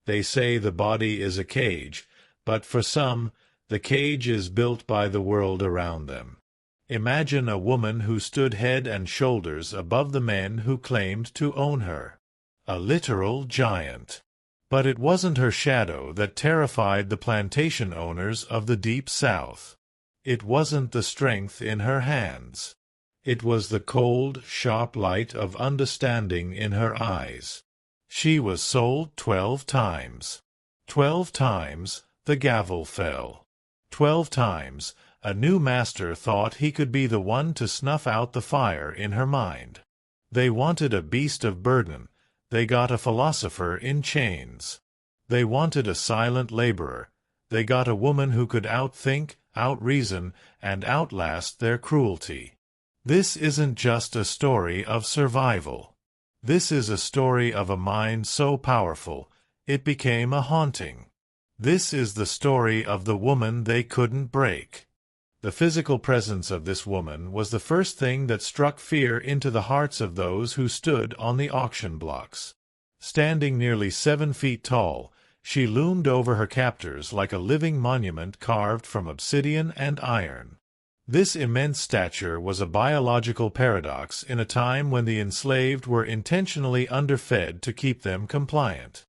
They say the body is a cage, but for some, the cage is built by the world around them. Imagine a woman who stood head and shoulders above the men who claimed to own her. A literal giant. But it wasn't her shadow that terrified the plantation owners of the Deep South. It wasn't the strength in her hands. It was the cold, sharp light of understanding in her eyes. She was sold 12 times. 12 times the gavel fell. 12 times a new master thought he could be the one to snuff out the fire in her mind. They wanted a beast of burden. They got a philosopher in chains. They wanted a silent laborer. They got a woman who could outthink, outreason, and outlast their cruelty. This isn't just a story of survival. This is a story of a mind so powerful, it became a haunting. This is the story of the woman they couldn't break. The physical presence of this woman was the first thing that struck fear into the hearts of those who stood on the auction blocks. Standing nearly 7 feet tall, she loomed over her captors like a living monument carved from obsidian and iron. This immense stature was a biological paradox in a time when the enslaved were intentionally underfed to keep them compliant.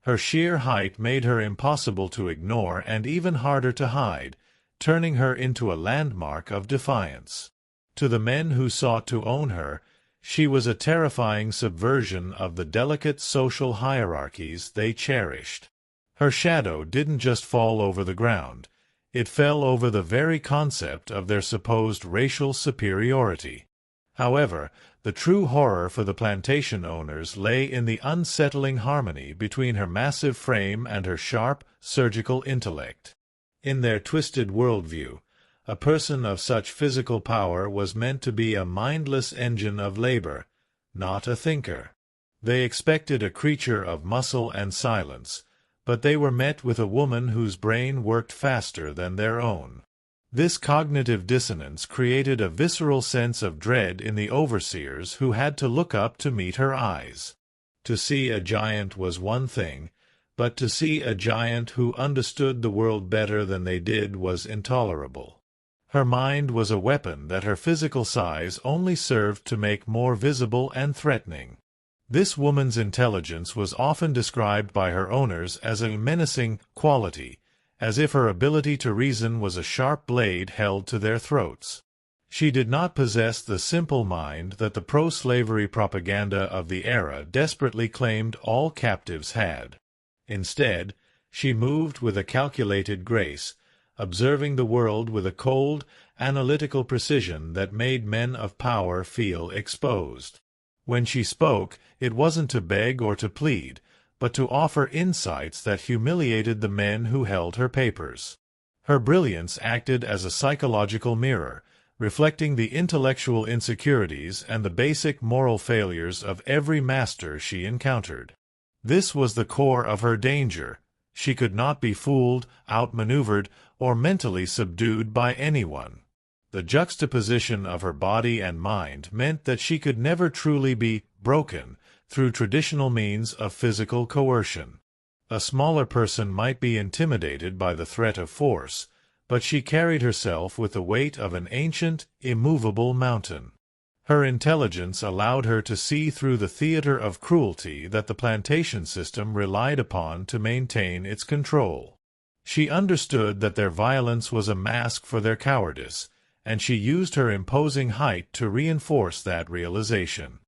Her sheer height made her impossible to ignore and even harder to hide, turning her into a landmark of defiance. To the men who sought to own her, she was a terrifying subversion of the delicate social hierarchies they cherished. Her shadow didn't just fall over the ground. It fell over the very concept of their supposed racial superiority. However, the true horror for the plantation owners lay in the unsettling harmony between her massive frame and her sharp, surgical intellect. In their twisted worldview, a person of such physical power was meant to be a mindless engine of labor, not a thinker. They expected a creature of muscle and silence, but they were met with a woman whose brain worked faster than their own. This cognitive dissonance created a visceral sense of dread in the overseers who had to look up to meet her eyes. To see a giant was one thing, but to see a giant who understood the world better than they did was intolerable. Her mind was a weapon that her physical size only served to make more visible and threatening. This woman's intelligence was often described by her owners as a menacing quality, as if her ability to reason was a sharp blade held to their throats. She did not possess the simple mind that the pro-slavery propaganda of the era desperately claimed all captives had. Instead, she moved with a calculated grace, observing the world with a cold, analytical precision that made men of power feel exposed. When she spoke, it wasn't to beg or to plead, but to offer insights that humiliated the men who held her papers. Her brilliance acted as a psychological mirror, reflecting the intellectual insecurities and the basic moral failures of every master she encountered. This was the core of her danger. She could not be fooled, outmaneuvered, or mentally subdued by anyone. The juxtaposition of her body and mind meant that she could never truly be broken through traditional means of physical coercion. A smaller person might be intimidated by the threat of force, but she carried herself with the weight of an ancient, immovable mountain. Her intelligence allowed her to see through the theater of cruelty that the plantation system relied upon to maintain its control. She understood that their violence was a mask for their cowardice, and she used her imposing height to reinforce that realization.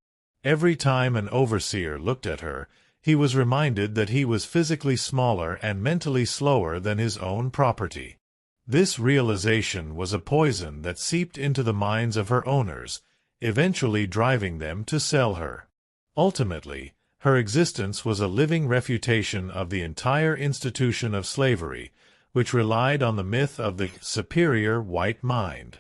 Every time an overseer looked at her, he was reminded that he was physically smaller and mentally slower than his own property. This realization was a poison that seeped into the minds of her owners, eventually driving them to sell her. Ultimately, her existence was a living refutation of the entire institution of slavery, which relied on the myth of the superior white mind.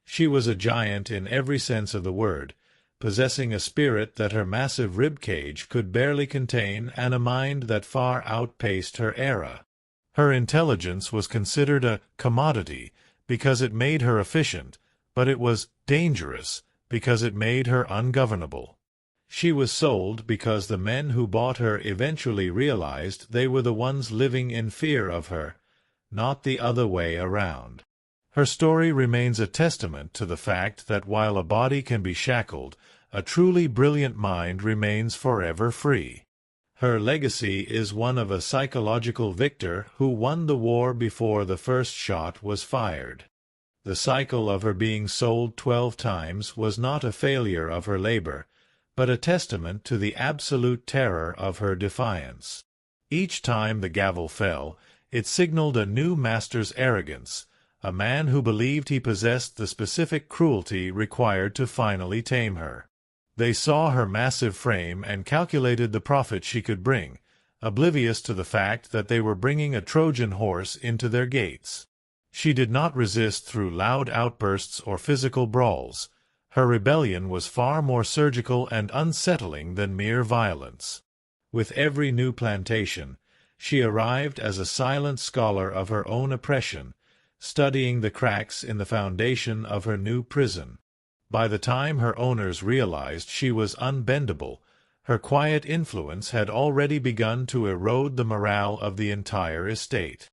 She was a giant in every sense of the word, possessing a spirit that her massive rib cage could barely contain and a mind that far outpaced her era. Her intelligence was considered a commodity because it made her efficient, but it was dangerous because it made her ungovernable. She was sold because the men who bought her eventually realized they were the ones living in fear of her, not the other way around. Her story remains a testament to the fact that while a body can be shackled, a truly brilliant mind remains forever free. Her legacy is one of a psychological victor who won the war before the first shot was fired. The cycle of her being sold 12 times was not a failure of her labor, but a testament to the absolute terror of her defiance. Each time the gavel fell, it signaled a new master's arrogance, a man who believed he possessed the specific cruelty required to finally tame her. They saw her massive frame and calculated the profit she could bring, oblivious to the fact that they were bringing a Trojan horse into their gates. She did not resist through loud outbursts or physical brawls. Her rebellion was far more surgical and unsettling than mere violence. With every new plantation, she arrived as a silent scholar of her own oppression, studying the cracks in the foundation of her new prison. By the time her owners realized she was unbendable, her quiet influence had already begun to erode the morale of the entire estate.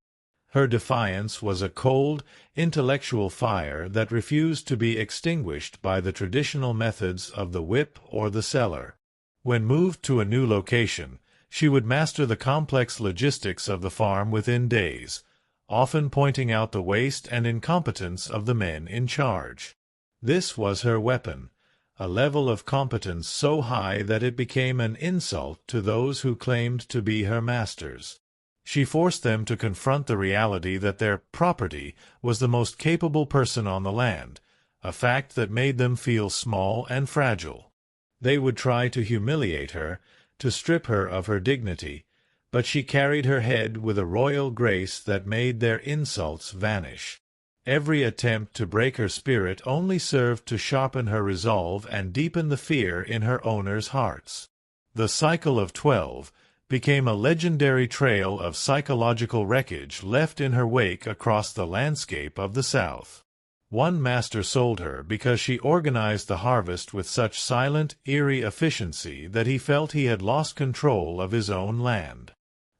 Her defiance was a cold, intellectual fire that refused to be extinguished by the traditional methods of the whip or the cellar. When moved to a new location, she would master the complex logistics of the farm within days, often pointing out the waste and incompetence of the men in charge. This was her weapon, a level of competence so high that it became an insult to those who claimed to be her masters. She forced them to confront the reality that their property was the most capable person on the land, a fact that made them feel small and fragile. They would try to humiliate her, to strip her of her dignity, but she carried her head with a royal grace that made their insults vanish. Every attempt to break her spirit only served to sharpen her resolve and deepen the fear in her owners' hearts. The cycle of 12 became a legendary trail of psychological wreckage left in her wake across the landscape of the South. One master sold her because she organized the harvest with such silent, eerie efficiency that he felt he had lost control of his own land.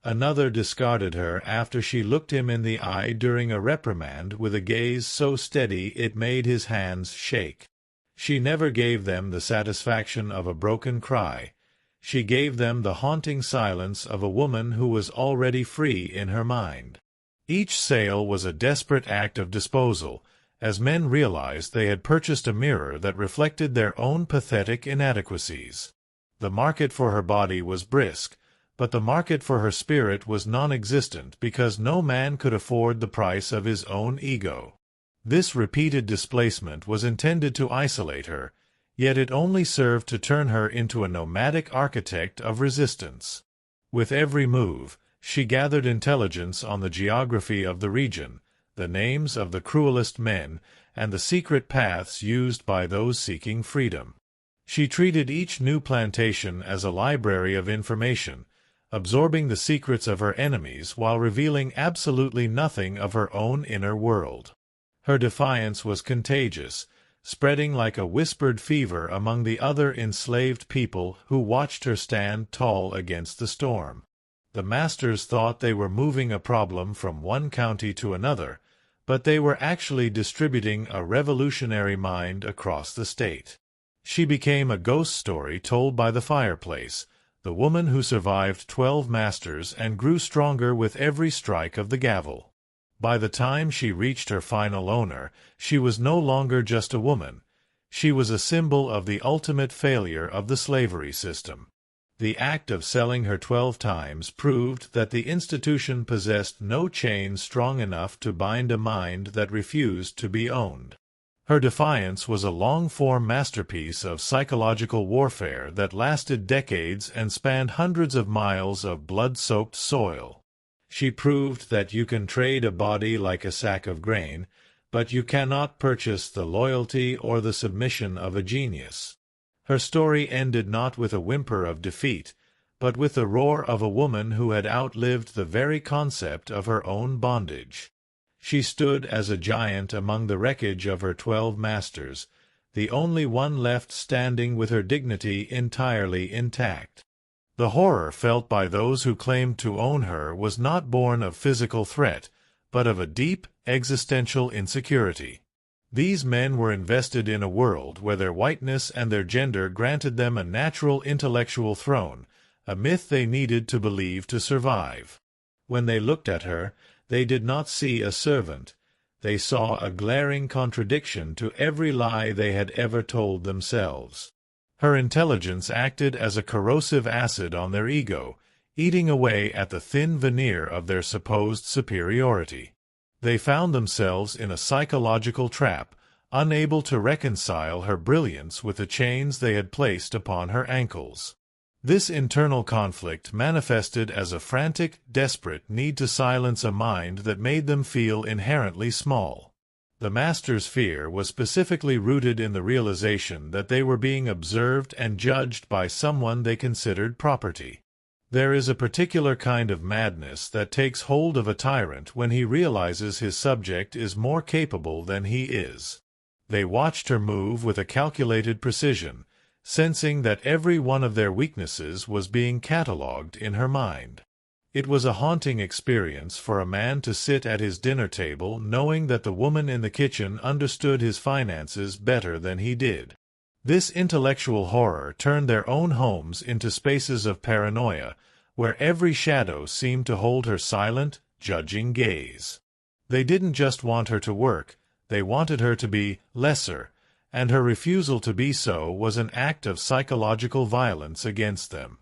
Another discarded her after she looked him in the eye during a reprimand with a gaze so steady it made his hands shake. She never gave them the satisfaction of a broken cry. She gave them the haunting silence of a woman who was already free in her mind. Each sale was a desperate act of disposal, as men realized they had purchased a mirror that reflected their own pathetic inadequacies. The market for her body was brisk, but the market for her spirit was non-existent because no man could afford the price of his own ego. This repeated displacement was intended to isolate her, yet it only served to turn her into a nomadic architect of resistance. With every move, she gathered intelligence on the geography of the region, the names of the cruelest men, and the secret paths used by those seeking freedom. She treated each new plantation as a library of information, absorbing the secrets of her enemies while revealing absolutely nothing of her own inner world. Her defiance was contagious, spreading like a whispered fever among the other enslaved people who watched her stand tall against the storm. The masters thought they were moving a problem from one county to another, but they were actually distributing a revolutionary mind across the state. She became a ghost story told by the fireplace, the woman who survived 12 masters and grew stronger with every strike of the gavel. By the time she reached her final owner, she was no longer just a woman. She was a symbol of the ultimate failure of the slavery system. The act of selling her 12 times proved that the institution possessed no chain strong enough to bind a mind that refused to be owned. Her defiance was a long-form masterpiece of psychological warfare that lasted decades and spanned hundreds of miles of blood-soaked soil. She proved that you can trade a body like a sack of grain, but you cannot purchase the loyalty or the submission of a genius. Her story ended not with a whimper of defeat, but with the roar of a woman who had outlived the very concept of her own bondage. She stood as a giant among the wreckage of her 12 masters, the only one left standing with her dignity entirely intact. The horror felt by those who claimed to own her was not born of physical threat, but of a deep, existential insecurity. These men were invested in a world where their whiteness and their gender granted them a natural intellectual throne, a myth they needed to believe to survive. When they looked at her, they did not see a servant. They saw a glaring contradiction to every lie they had ever told themselves. Her intelligence acted as a corrosive acid on their ego, eating away at the thin veneer of their supposed superiority. They found themselves in a psychological trap, unable to reconcile her brilliance with the chains they had placed upon her ankles. This internal conflict manifested as a frantic, desperate need to silence a mind that made them feel inherently small. The master's fear was specifically rooted in the realization that they were being observed and judged by someone they considered property. There is a particular kind of madness that takes hold of a tyrant when he realizes his subject is more capable than he is. They watched her move with a calculated precision, sensing that every one of their weaknesses was being catalogued in her mind. It was a haunting experience for a man to sit at his dinner table knowing that the woman in the kitchen understood his finances better than he did. This intellectual horror turned their own homes into spaces of paranoia, where every shadow seemed to hold her silent, judging gaze. They didn't just want her to work, they wanted her to be lesser, and her refusal to be so was an act of psychological violence against them.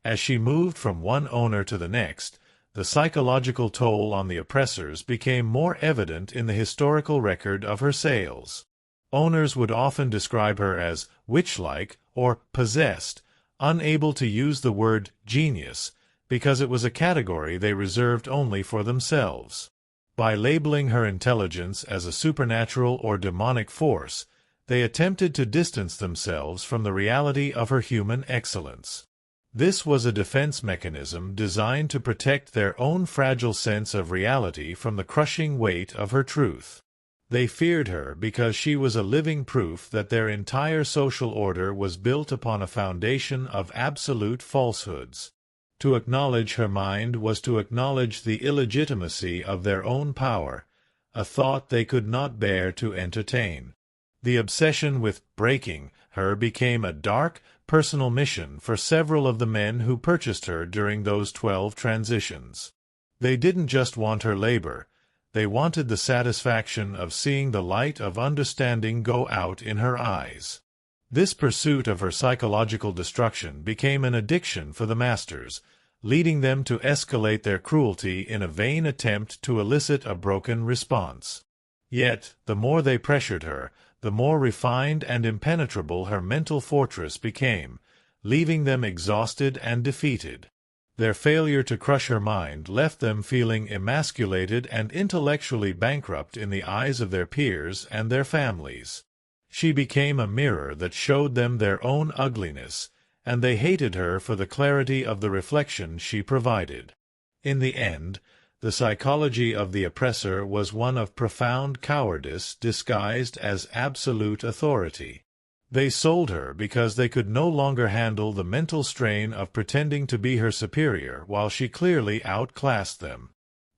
As she moved from one owner to the next, the psychological toll on the oppressors became more evident in the historical record of her sales. Owners would often describe her as witch-like or possessed, unable to use the word genius, because it was a category they reserved only for themselves. By labeling her intelligence as a supernatural or demonic force, they attempted to distance themselves from the reality of her human excellence. This was a defense mechanism designed to protect their own fragile sense of reality from the crushing weight of her truth. They feared her because she was a living proof that their entire social order was built upon a foundation of absolute falsehoods. To acknowledge her mind was to acknowledge the illegitimacy of their own power, a thought they could not bear to entertain. The obsession with breaking her became a dark, personal mission for several of the men who purchased her during those 12 transitions. They didn't just want her labor, they wanted the satisfaction of seeing the light of understanding go out in her eyes. This pursuit of her psychological destruction became an addiction for the masters, leading them to escalate their cruelty in a vain attempt to elicit a broken response. Yet, the more they pressured her, the more refined and impenetrable her mental fortress became, leaving them exhausted and defeated. Their failure to crush her mind left them feeling emasculated and intellectually bankrupt in the eyes of their peers and their families. She became a mirror that showed them their own ugliness, and they hated her for the clarity of the reflection she provided. In the end, the psychology of the oppressor was one of profound cowardice disguised as absolute authority. They sold her because they could no longer handle the mental strain of pretending to be her superior while she clearly outclassed them.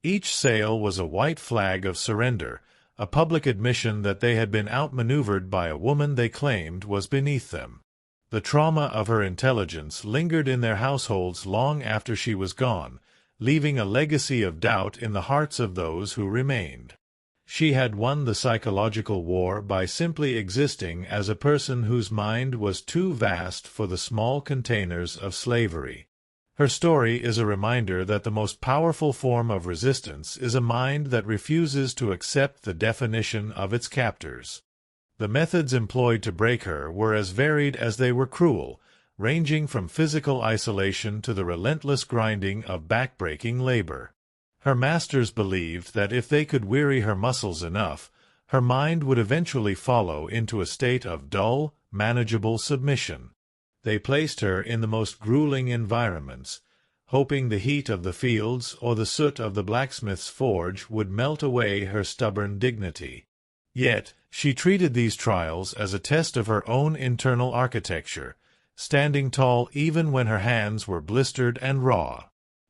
Each sale was a white flag of surrender, a public admission that they had been outmaneuvered by a woman they claimed was beneath them. The trauma of her intelligence lingered in their households long after she was gone, leaving a legacy of doubt in the hearts of those who remained. She had won the psychological war by simply existing as a person whose mind was too vast for the small containers of slavery. Her story is a reminder that the most powerful form of resistance is a mind that refuses to accept the definition of its captors. The methods employed to break her were as varied as they were cruel, ranging from physical isolation to the relentless grinding of backbreaking labor. Her masters believed that if they could weary her muscles enough, her mind would eventually follow into a state of dull, manageable submission. They placed her in the most grueling environments, hoping the heat of the fields or the soot of the blacksmith's forge would melt away her stubborn dignity. Yet, she treated these trials as a test of her own internal architecture, standing tall even when her hands were blistered and raw.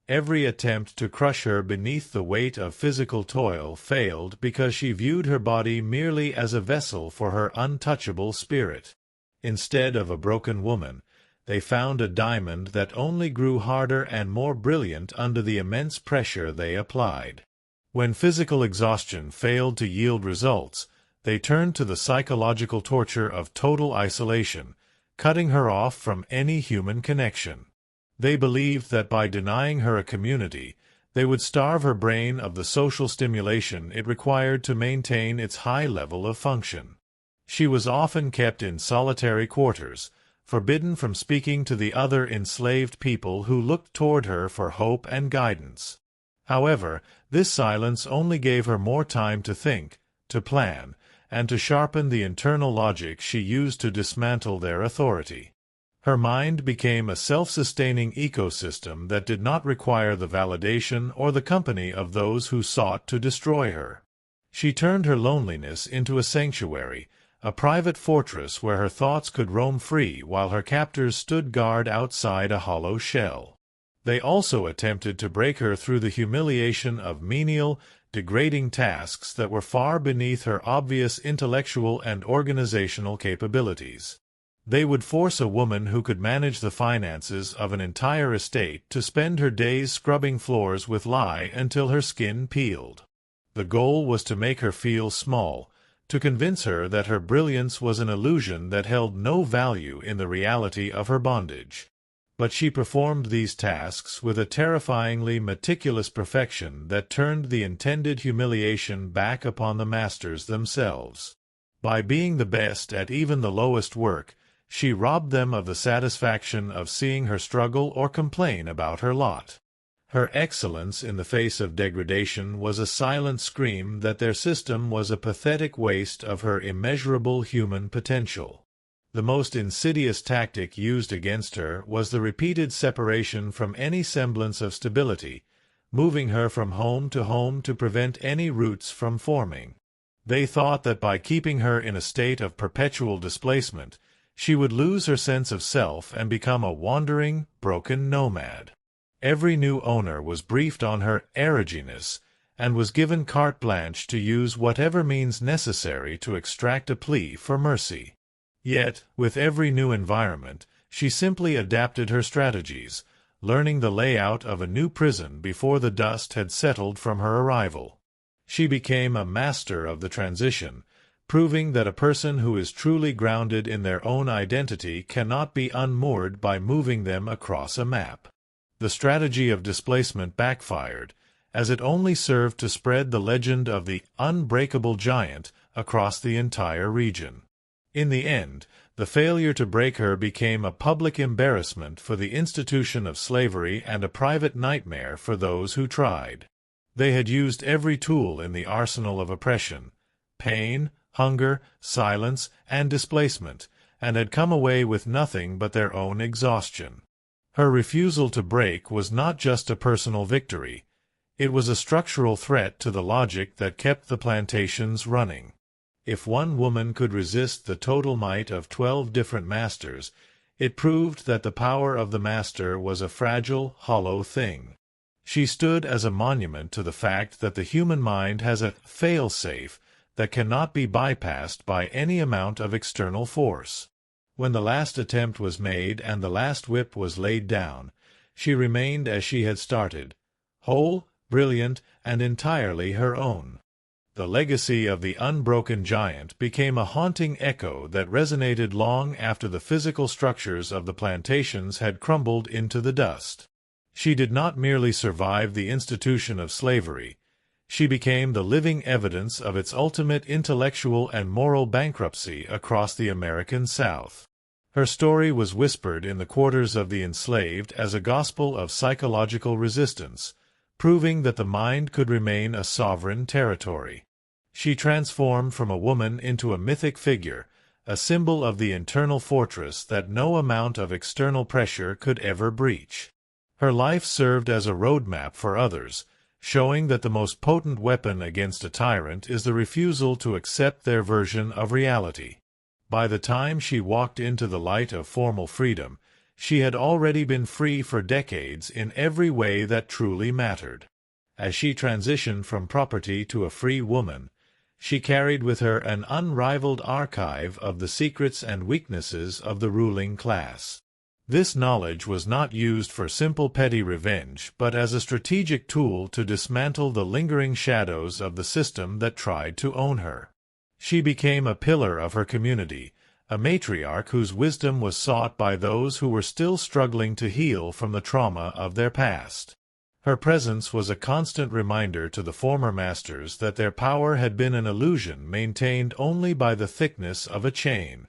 Every attempt to crush her beneath the weight of physical toil failed because she viewed her body merely as a vessel for her untouchable spirit. Instead of a broken woman, they found a diamond that only grew harder and more brilliant under the immense pressure they applied. When physical exhaustion failed to yield results, they turned to the psychological torture of total isolation, cutting her off from any human connection. They believed that by denying her a community, they would starve her brain of the social stimulation it required to maintain its high level of function. She was often kept in solitary quarters, forbidden from speaking to the other enslaved people who looked toward her for hope and guidance. However, this silence only gave her more time to think, to plan, and to sharpen the internal logic she used to dismantle their authority. Her mind became a self-sustaining ecosystem that did not require the validation or the company of those who sought to destroy her. She turned her loneliness into a sanctuary, a private fortress where her thoughts could roam free while her captors stood guard outside a hollow shell. They also attempted to break her through the humiliation of menial, degrading tasks that were far beneath her obvious intellectual and organizational capabilities. They would force a woman who could manage the finances of an entire estate to spend her days scrubbing floors with lye until her skin peeled. The goal was to make her feel small, to convince her that her brilliance was an illusion that held no value in the reality of her bondage. But she performed these tasks with a terrifyingly meticulous perfection that turned the intended humiliation back upon the masters themselves. By being the best at even the lowest work, she robbed them of the satisfaction of seeing her struggle or complain about her lot. Her excellence in the face of degradation was a silent scream that their system was a pathetic waste of her immeasurable human potential. The most insidious tactic used against her was the repeated separation from any semblance of stability, moving her from home to prevent any roots from forming. They thought that by keeping her in a state of perpetual displacement, she would lose her sense of self and become a wandering, broken nomad. Every new owner was briefed on her arrogance and was given carte blanche to use whatever means necessary to extract a plea for mercy. Yet, with every new environment, she simply adapted her strategies, learning the layout of a new prison before the dust had settled from her arrival. She became a master of the transition, proving that a person who is truly grounded in their own identity cannot be unmoored by moving them across a map. The strategy of displacement backfired, as it only served to spread the legend of the unbreakable giant across the entire region. In the end, the failure to break her became a public embarrassment for the institution of slavery and a private nightmare for those who tried. They had used every tool in the arsenal of oppression: pain, hunger, silence, and displacement, and had come away with nothing but their own exhaustion. Her refusal to break was not just a personal victory. It was a structural threat to the logic that kept the plantations running. If one woman could resist the total might of 12 different masters, it proved that the power of the master was a fragile, hollow thing. She stood as a monument to the fact that the human mind has a fail-safe that cannot be bypassed by any amount of external force. When the last attempt was made and the last whip was laid down, she remained as she had started, whole, brilliant, and entirely her own. The legacy of the unbroken giant became a haunting echo that resonated long after the physical structures of the plantations had crumbled into the dust. She did not merely survive the institution of slavery. She became the living evidence of its ultimate intellectual and moral bankruptcy across the American South. Her story was whispered in the quarters of the enslaved as a gospel of psychological resistance, proving that the mind could remain a sovereign territory. She transformed from a woman into a mythic figure, a symbol of the internal fortress that no amount of external pressure could ever breach. Her life served as a roadmap for others, showing that the most potent weapon against a tyrant is the refusal to accept their version of reality. By the time she walked into the light of formal freedom, she had already been free for decades in every way that truly mattered. As she transitioned from property to a free woman, she carried with her an unrivaled archive of the secrets and weaknesses of the ruling class. This knowledge was not used for simple petty revenge, but as a strategic tool to dismantle the lingering shadows of the system that tried to own her. She became a pillar of her community, a matriarch whose wisdom was sought by those who were still struggling to heal from the trauma of their past. Her presence was a constant reminder to the former masters that their power had been an illusion maintained only by the thickness of a chain.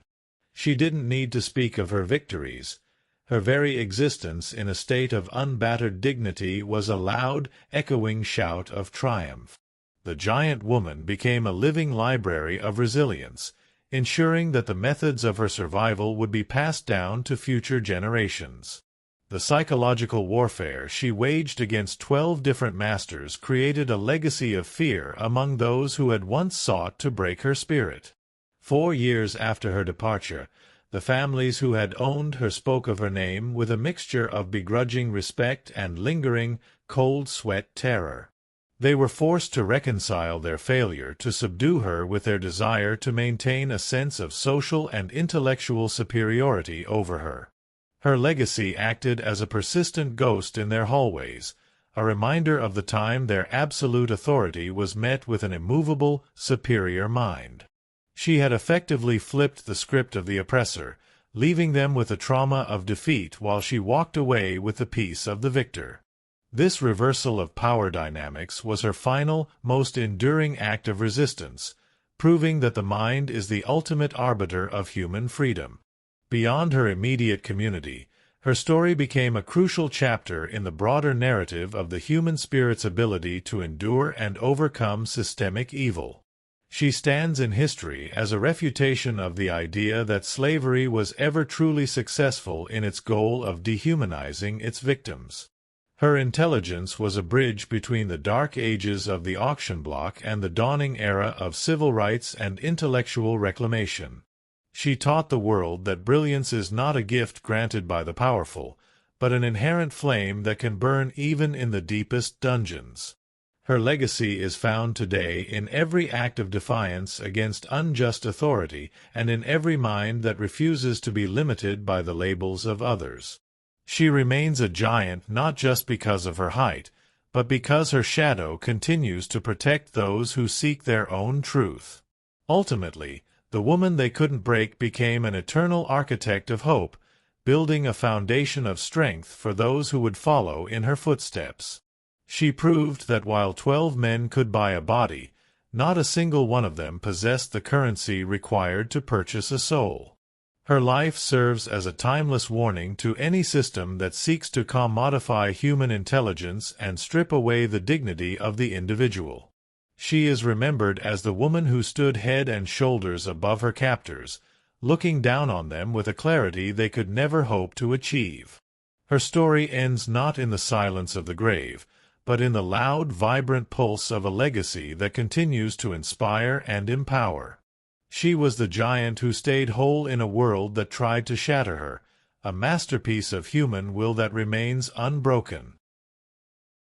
She didn't need to speak of her victories. Her very existence in a state of unbattered dignity was a loud, echoing shout of triumph. The giant woman became a living library of resilience, ensuring that the methods of her survival would be passed down to future generations. The psychological warfare she waged against 12 different masters created a legacy of fear among those who had once sought to break her spirit. 4 years after her departure, the families who had owned her spoke of her name with a mixture of begrudging respect and lingering, cold-sweat terror. They were forced to reconcile their failure to subdue her with their desire to maintain a sense of social and intellectual superiority over her. Her legacy acted as a persistent ghost in their hallways, a reminder of the time their absolute authority was met with an immovable, superior mind. She had effectively flipped the script of the oppressor, leaving them with the trauma of defeat while she walked away with the peace of the victor. This reversal of power dynamics was her final, most enduring act of resistance, proving that the mind is the ultimate arbiter of human freedom. Beyond her immediate community, her story became a crucial chapter in the broader narrative of the human spirit's ability to endure and overcome systemic evil. She stands in history as a refutation of the idea that slavery was ever truly successful in its goal of dehumanizing its victims. Her intelligence was a bridge between the dark ages of the auction block and the dawning era of civil rights and intellectual reclamation. She taught the world that brilliance is not a gift granted by the powerful, but an inherent flame that can burn even in the deepest dungeons. Her legacy is found today in every act of defiance against unjust authority and in every mind that refuses to be limited by the labels of others. She remains a giant not just because of her height, but because her shadow continues to protect those who seek their own truth. Ultimately, the woman they couldn't break became an eternal architect of hope, building a foundation of strength for those who would follow in her footsteps. She proved that while 12 men could buy a body, not a single one of them possessed the currency required to purchase a soul. Her life serves as a timeless warning to any system that seeks to commodify human intelligence and strip away the dignity of the individual. She is remembered as the woman who stood head and shoulders above her captors, looking down on them with a clarity they could never hope to achieve. Her story ends not in the silence of the grave, but in the loud, vibrant pulse of a legacy that continues to inspire and empower. She was the giant who stayed whole in a world that tried to shatter her, a masterpiece of human will that remains unbroken.